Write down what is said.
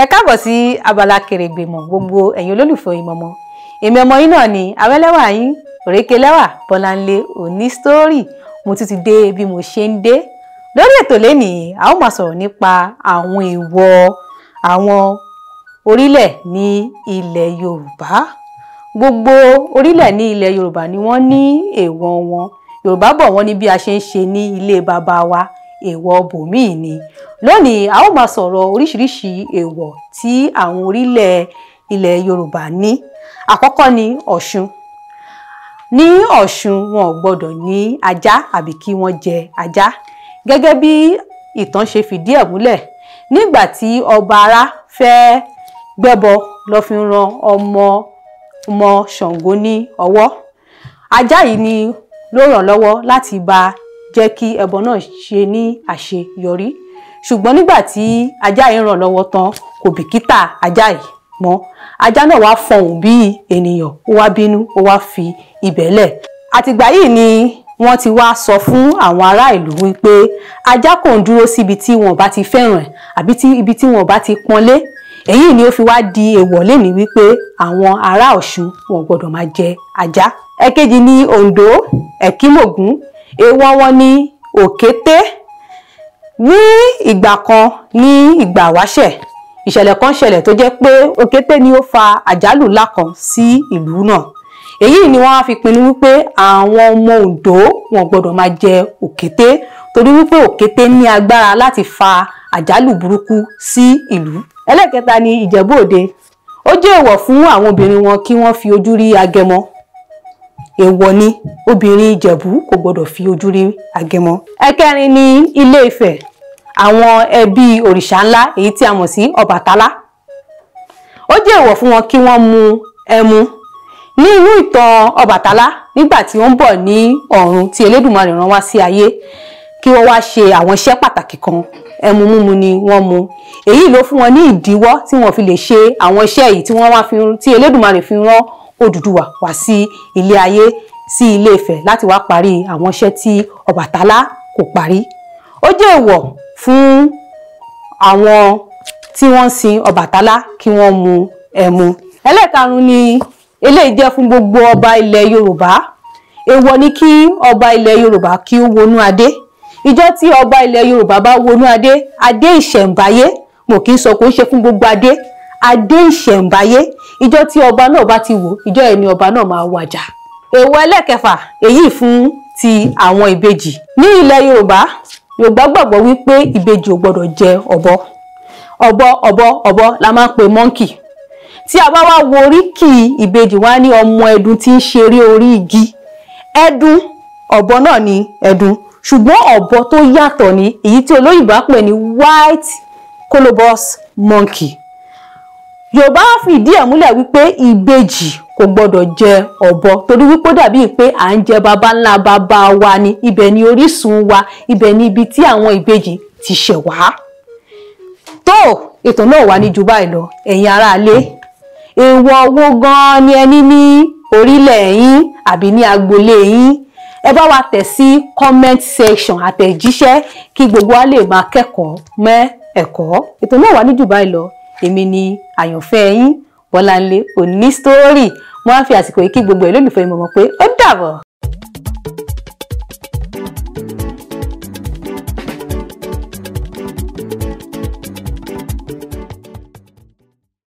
Ẹ káàbọ̀ sí abala Kèrègbè Mọ̀ gbogbo ẹ̀yin olólùfẹ́ Oyinmomo. Èmi ọmọ yín náà ni Awẹ́lẹ́wà yín, Òrékelẹ́wà Bọ́láńlé Òní Story. Mo tún ti dé bí mo ṣe ń dé. Lórí ètò lénìí, a ó máa sọ̀rọ̀ nípa àwọn èèwọ̀ àwọn orílẹ̀ ní ilẹ̀ Yorùbá. Gbogbo orílẹ̀ ní ilẹ̀ Yorùbá ni wọ́n ní èèwọ̀ wọn. Yorùbá bọ̀ wọ́n ní bí a ṣe ń ṣe ní ilé bàbá wa, èèwọ̀ bòmíì ni. Lónìí, a ó máa sọ̀rọ̀ oríṣiríṣi èèwọ̀ tí àwọn orílẹ̀ ilẹ̀ Yorùbá ní. Àkọ́kọ́ ni Ọ̀ṣun. Ní Ọ̀ṣun, wọn ò gbọdọ̀ ní ajá àbí kí wọ́n jẹ ajá. Gẹ́gẹ́ bí ìtàn ṣe fìdí ẹ̀ múlẹ̀, nígbà tí ọba Ará fẹ́ gbẹ́bọ lọ fi ran ọmọ Ṣàngó ní ọwọ́. Ajá yìí ni ló ràn lọ́wọ́ láti bá jẹ́ kí ẹbọ náà ṣe ní àṣeyọrí. Ṣùgbọ́n nígbà tí ajá yìí ràn lọ́wọ́ tán, kò bìkítà ajá yìí mọ́. Ajá náà wá fọhùn bí ènìyàn, ó wá bínú, ó wá fi ibẹ̀ lẹ̀. Àtìgbà yìí ni wọ́n ti wá sọ fún àwọn ará ìlú wípé ajá kò ń dúró síbi tí wọn bá ti fẹ́ràn ẹ̀ àbí ibi tí wọn bá ti pọ́nlé. Èyí ni ó fi wá di èèwọ̀ lénìí wípé àwọn ará Ọ̀ṣun wọn gbọdọ̀ máa jẹ ajá. Ẹ̀kejì ni Oǹdó, Ẹ̀kímògún. Èèwọ̀ wọn ni òkété. Ní ìgbà kan ní ìgbà wáṣẹ̀, ìṣẹ̀lẹ̀ kan ṣẹlẹ̀ tó jẹ́ pé òkété ni ó fa àjálù ńlá kan sí ìlú náà. Èyí ni wọ́n á fi pinnu wípé àwọn ọmọ Oǹdó wọn gbọdọ̀ máa jẹ òkété torí wípé òkété ní agbára láti fa àjálù burúkú sí ìlú. Ẹlẹ́kẹta ni Ìjẹ̀bú Òde. Ó jẹ́ èèwọ̀ fún àwọn obìnrin wọn kí wọ́n fi ojú rí agẹmọ. Èèwọ̀ ni obìnrin Ìjẹ̀bú kò gbọdọ̀ fi ojú rí agẹmọ. Ẹ̀kẹrin ni Ilé Ifẹ̀. Àwọn ẹbí òrìṣà ńlá èyí tí a mọ̀ sí Ọbàtálá. Ó jẹ́ èèwọ̀ fún wọn kí wọ́n mu ẹmu. Ní inú ìtàn Ọbàtálá, nígbà tí wọ́n ń bọ̀ ní ọ̀run tí Elédùmarè rán wá sí ayé kí wọ́n wá ṣe àwọn iṣẹ́ pàtàkì kan, ẹmu mímu ni wọ́n mu. Èyí ló fún wọn ní ìdíwọ́ tí wọ́n fi lè ṣe àwọn iṣẹ́ yìí tí Elédùmarè fi rán Odùduwà wá sí ilé ayé, sí Ilé Ifẹ̀ láti wá parí àwọn iṣẹ́ tí Ọbàtálá kò parí. Ó jẹ́ èèwọ̀ fún àwọn tí wọ́n sin Ọbàtálá kí wọ́n mu ẹmu. Ẹlẹ́karùn-ún ni eléyìí jẹ́ fún gbogbo ọba ilẹ̀ Yorùbá. Èèwọ̀ ni kí ọba ilẹ̀ Yorùbá kí ó wọnú adé. Ìjọ́ tí ọba ilẹ̀ Yorùbá bá wọnú adé, adé ìṣẹ̀ǹbáyé, mo kì í sọ kó ń ṣe fún gbogbo adé, adé ìṣẹ̀ǹbáyé. Ìjọ́ tí ọba náà bá ti wò, ìjọ́ ẹ̀ ni ọba náà máa wàjà. Èèwọ̀ ẹlẹ́kẹfà, èyí fún ti àwọn ìbejì. Ní ilẹ̀ Yorùbá gbàgbọ́ wípé ìbejì ò gbọdọ̀ jẹ ọ̀bọ. Ọ̀bọ la máa ń pe monkey. Tí a bá wá wo oríkì ìbejì wá ní ọmọ ẹdun tí ń ṣeré orí igi. Ẹdun, ọ̀bọ náà ni ẹdun. Ṣùgbọ́n ọ̀bọ tó yàtọ̀ ni èyí tí olóyìnbó pè ní white colobus monkey. Yorùbá fìdí ẹ̀ múlẹ̀ wípé ìbejì kò gbọdọ̀ jẹ ọ̀bọ torí wípé ó dàbí pé à ń jẹ baba ńlá baba wa ni, ibẹ̀ ni orísun wa, ibẹ̀ ni ibi tí àwọn ìbejì ti ṣẹ̀ wá. Tó ètò náà wà ní jù báyìí lọ, ẹ̀yin aráalé. Èèwọ̀ wo gan-an ni ẹni ní orílẹ̀ yín àbí ní agboolé yín? Ẹ bá wa tẹ̀ sí comment section àtẹ̀jíṣẹ́ kí gbogbo wa lè máa kẹ́kọ̀ọ́ mọ́ ẹ̀kọ́. Ètò náà wà ní jù báyìí lọ. Èmi ni àyànfẹ́ yín, Bọ́láńlé Òní Story. Mo á fi àsìkò yìí kí gbogbo olólùfẹ́ Oyinmomo pé ó dàbọ̀.